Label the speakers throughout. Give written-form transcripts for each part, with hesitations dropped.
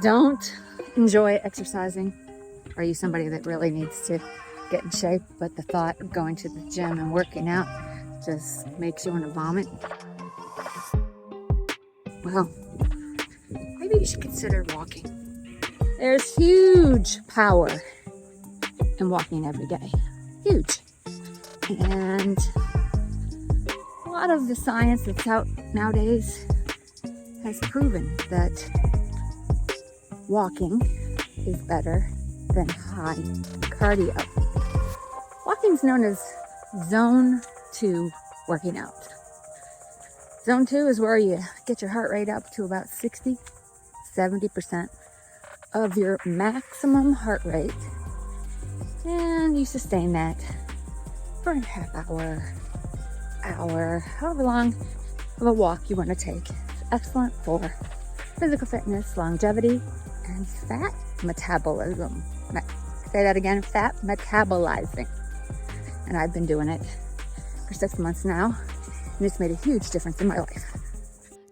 Speaker 1: don't enjoy exercising? Are you somebody that really needs to get in shape, but the thought of going to the gym and working out just makes you want to vomit? Well, maybe you should consider walking. There's huge power in walking every day. Huge. And a lot of the science that's out nowadays has proven that walking is better than high cardio. Walking is known as zone 2 working out. Zone 2 is where you get your heart rate up to about 60-70% of your maximum heart rate, and you sustain that for a half hour, however long of a walk you want to take. It's excellent for physical fitness, longevity, and fat metabolism. Say that again, fat metabolizing. And I've been doing it for 6 months now, and it's made a huge difference in my life.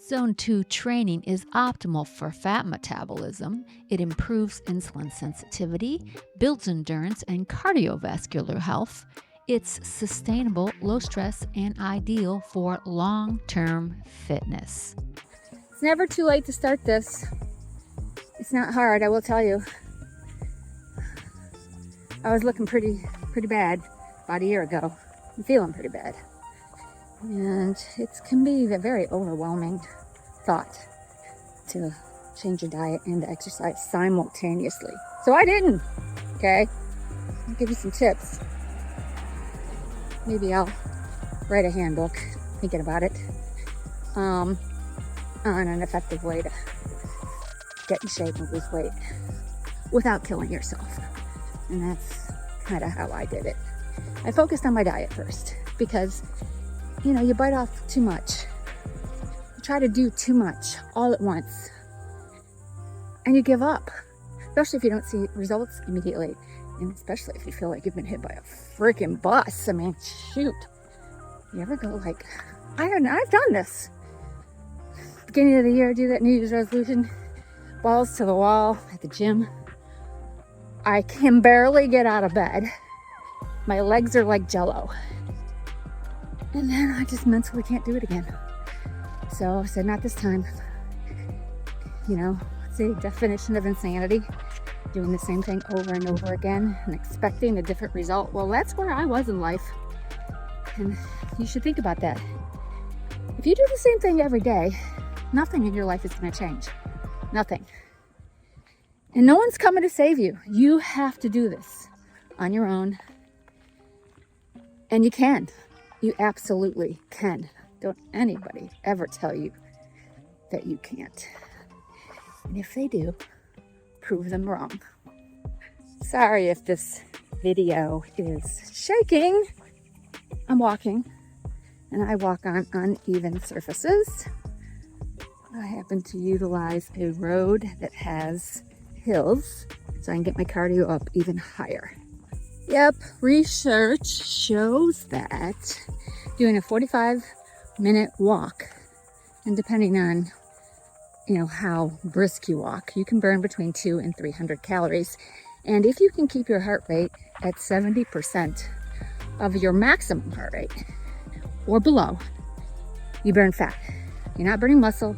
Speaker 2: Zone 2 training is optimal for fat metabolism. It improves insulin sensitivity, builds endurance and cardiovascular health. It's sustainable, low stress, and ideal for long-term fitness.
Speaker 1: It's never too late to start this. It's not hard, I will tell you. I was looking pretty bad about a year ago. I'm feeling pretty bad. And it can be a very overwhelming thought to change your diet and exercise simultaneously. So I didn't, okay? I'll give you some tips. Maybe I'll write a handbook, thinking about it, on an effective way to get in shape and lose weight without killing yourself. And that's kind of how I did it. I focused on my diet first because, you bite off too much. You try to do too much all at once. And you give up, especially if you don't see results immediately. And especially if you feel like you've been hit by a freaking bus. I mean, shoot. You ever go like, I've done this. Beginning of the year, do that New Year's resolution. Balls to the wall at the gym. I can barely get out of bed. My legs are like jello. And then I just mentally can't do it again. So I said, not this time. What's the definition of insanity? Doing the same thing over and over again and expecting a different result. Well, that's where I was in life. And you should think about that. If you do the same thing every day, nothing in your life is going to change. Nothing. And no one's coming to save you. You have to do this on your own. And you can. You absolutely can. Don't anybody ever tell you that you can't. And if they do, prove them wrong. Sorry if this video is shaking. I'm walking, and I walk on uneven surfaces. I happen to utilize a road that has hills, so I can get my cardio up even higher. Yep, research shows that doing a 45-minute walk, and depending on how brisk you walk, you can burn between 200 and 300 calories. And if you can keep your heart rate at 70% of your maximum heart rate or below, you burn fat. You're not burning muscle,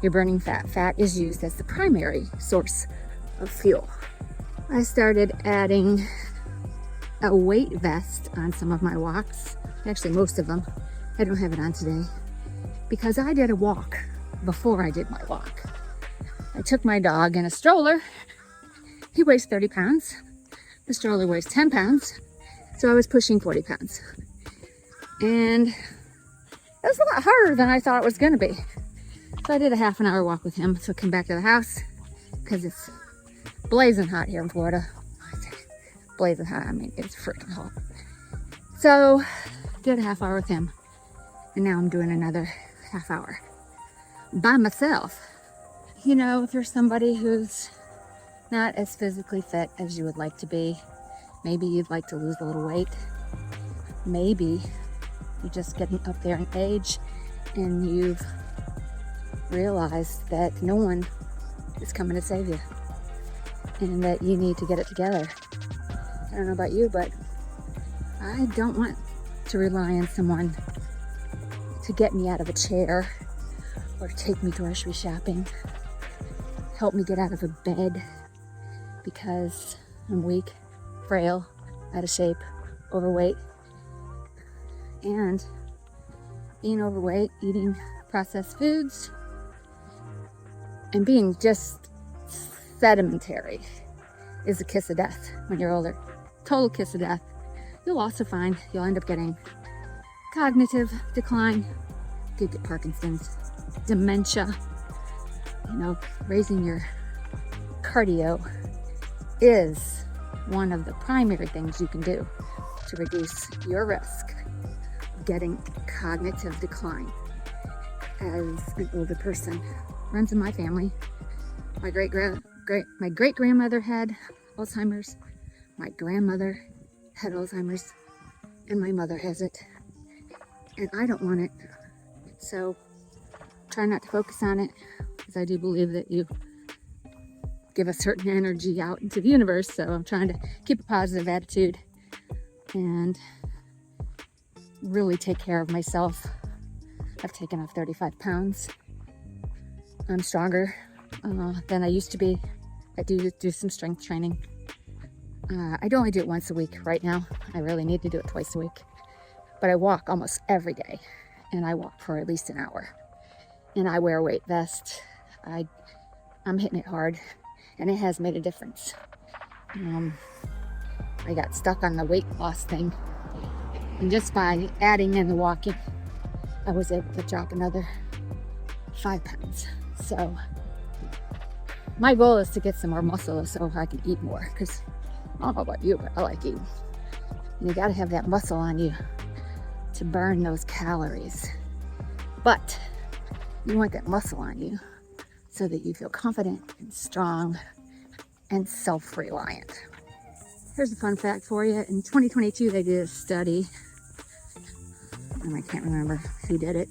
Speaker 1: you're burning fat. Fat is used as the primary source of fuel. I started adding a weight vest on some of my walks, actually most of them. I don't have it on today because I did a walk before I did my walk. I took my dog in a stroller. He weighs 30 pounds. The stroller weighs 10 pounds. So I was pushing 40 pounds. And it was a lot harder than I thought it was going to be. So I did a half an hour walk with him. So I came back to the house because it's blazing hot here in Florida. Blazing hot. I mean, it's freaking hot. So did a half hour with him. And now I'm doing another half hour by myself. If you're somebody who's not as physically fit as you would like to be, maybe you'd like to lose a little weight, maybe you're just getting up there in age and you've realized that no one is coming to save you, and that you need to get it together. I don't know about you, but I don't want to rely on someone to get me out of a chair or take me grocery shopping, help me get out of a bed, because I'm weak, frail, out of shape, overweight. And being overweight, eating processed foods, and being just sedentary is a kiss of death when you're older. Total kiss of death. You'll also find you'll end up getting cognitive decline. You could get Parkinson's, dementia. You know, raising your cardio is one of the primary things you can do to reduce your risk of getting cognitive decline as an older person. Runs in my family. My great grandmother had Alzheimer's. My grandmother had Alzheimer's, and my mother has it, and I don't want it. So try not to focus on it, because I do believe that you give a certain energy out into the universe. So I'm trying to keep a positive attitude and really take care of myself. I've taken off 35 pounds. I'm stronger than I used to be. I do some strength training. I only do it once a week right now. I really need to do it twice a week. But I walk almost every day, and I walk for at least an hour. And I wear a weight vest. I'm hitting it hard, and it has made a difference. I got stuck on the weight loss thing, and just by adding in the walking, I was able to drop another 5 pounds. So my goal is to get some more muscle so I can eat more, because I don't know about you, but I like eating. And you gotta have that muscle on you to burn those calories. But you want that muscle on you so that you feel confident and strong and self-reliant. Here's a fun fact for you. In 2022, they did a study, and I can't remember who did it,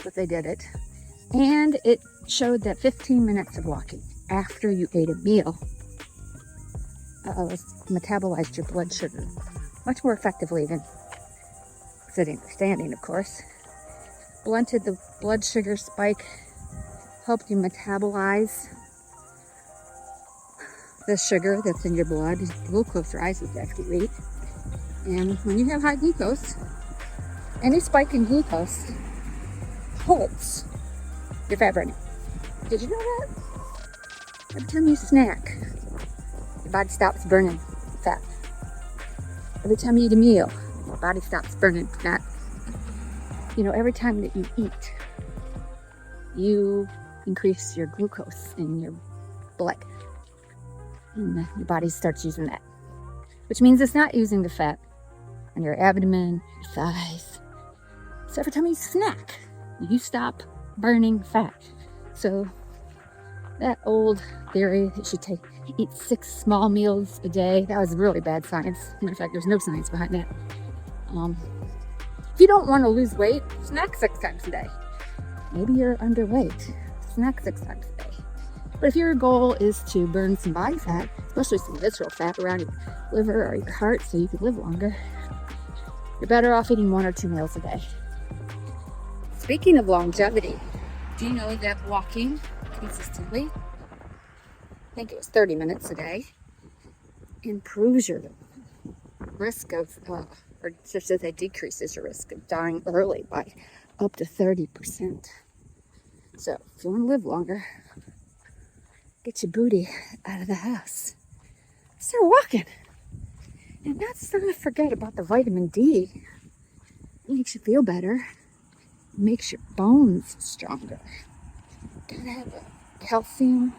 Speaker 1: but they did it. And it showed that 15 minutes of walking after you ate a meal metabolized your blood sugar much more effectively than sitting or standing, of course. Blunted the blood sugar spike, helped you metabolize the sugar that's in your blood. Glucose rises after you eat. And when you have high glucose, any spike in glucose halts your fat burning. Did you know that? Every time you snack, your body stops burning fat. Every time you eat a meal, your body stops burning fat. You know, every time that you eat, you increase your glucose in your blood. And your body starts using that. Which means it's not using the fat on your abdomen, your thighs. So every time you snack, you stop burning fat. So that old theory that you should eat 6 small meals a day, that was really bad science. Matter of fact, there's no science behind that. If you don't want to lose weight, snack 6 times a day. Maybe you're underweight, snack 6 times a day. But if your goal is to burn some body fat, especially some visceral fat around your liver or your heart so you can live longer, you're better off eating 1 or 2 meals a day. Speaking of longevity, do you know that walking consistently, I think it was 30 minutes a day, improves your risk of, or just as it decreases your risk of dying early by up to 30%. So if you want to live longer, get your booty out of the house. Start walking. And let's not forget about the vitamin D. It makes you feel better. It makes your bones stronger. Gotta have calcium.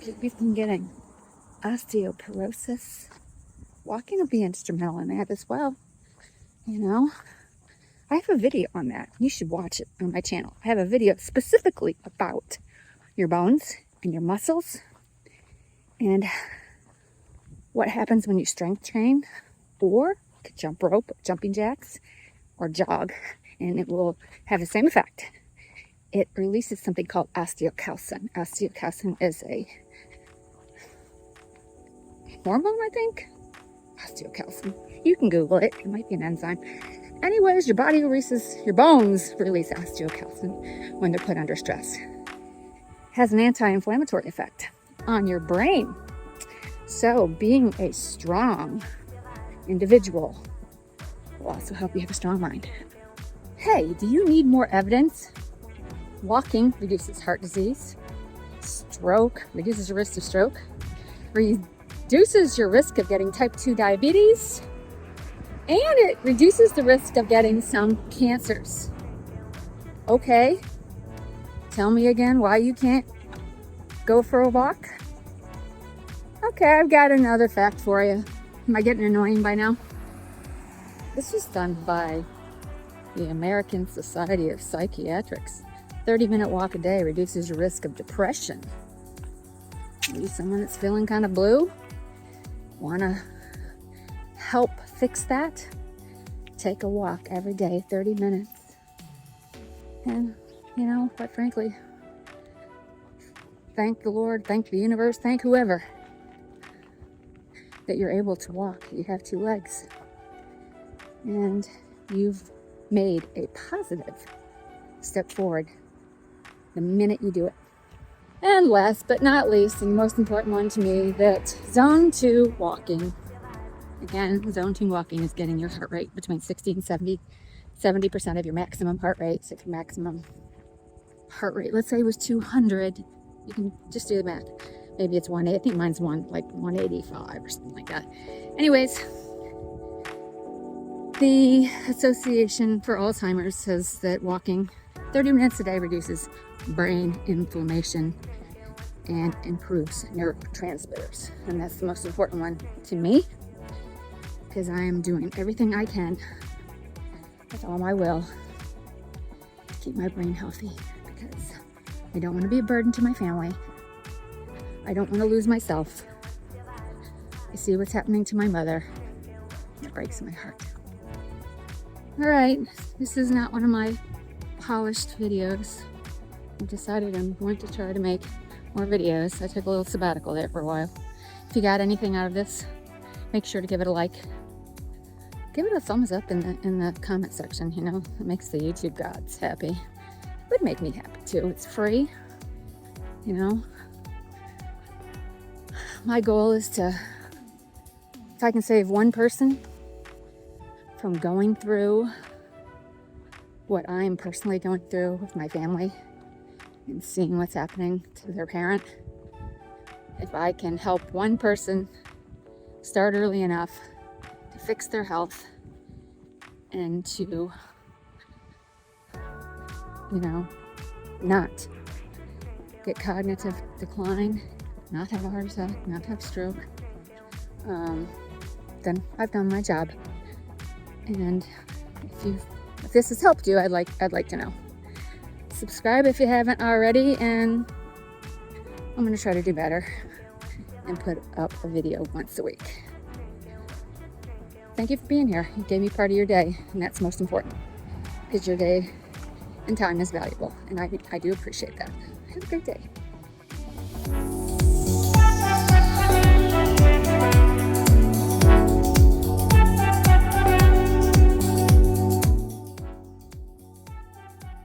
Speaker 1: Keep you from getting osteoporosis. Walking will be instrumental in that as well. You know, I have a video on that. You should watch it on my channel. I have a video specifically about your bones and your muscles and what happens when you strength train or jump rope, jumping jacks, or jog, and it will have the same effect. it releases something called osteocalcin. Osteocalcin is a hormone, I think. Osteocalcin. You can Google it. It might be an enzyme. Anyways, your bones release osteocalcin when they're put under stress. Has an anti-inflammatory effect on your brain. So being a strong individual will also help you have a strong mind. Hey, do you need more evidence? Walking reduces heart disease, stroke, reduces your risk of stroke, reduces your risk of getting type 2 diabetes, and it reduces the risk of getting some cancers. Okay, tell me again why you can't go for a walk? Okay, I've got another fact for you. Am I getting annoying by now? This was done by the American Society of Psychiatrics. 30-minute walk a day reduces your risk of depression. Maybe someone that's feeling kind of blue? Want to help fix that? Take a walk every day, 30 minutes. And, quite frankly, thank the Lord, thank the universe, thank whoever that you're able to walk. You have 2 legs. And you've made a positive step forward the minute you do it. And last but not least, and the most important one to me, that zone 2 walking. Again, zone 2 walking is getting your heart rate between 60 and 70% of your maximum heart rate. So if your maximum heart rate, let's say it was 200, you can just do the math. Maybe it's 180. I think mine's 185 or something like that. Anyways, the Association for Alzheimer's says that walking 30 minutes a day reduces brain inflammation and improves neurotransmitters. And that's the most important one to me, because I am doing everything I can with all my will to keep my brain healthy, because I don't want to be a burden to my family. I don't want to lose myself. I see what's happening to my mother. It breaks my heart. All right, this is not one of my polished videos. I decided I'm going to try to make more videos. I took a little sabbatical there for a while. If you got anything out of this, make sure to give it a like. Give it a thumbs up in the comment section. It makes the YouTube gods happy. It would make me happy too. It's free. My goal is to, if I can save one person from going through what I'm personally going through with my family and seeing what's happening to their parent, if I can help one person start early enough to fix their health and to, not get cognitive decline, not have a heart attack, not have stroke, then I've done my job. And if this has helped you, I'd like to know. Subscribe if you haven't already, and I'm going to try to do better and put up a video once a week. Thank you for being here. You gave me part of your day, and that's most important, because your day and time is valuable, and I do appreciate that. Have a great day.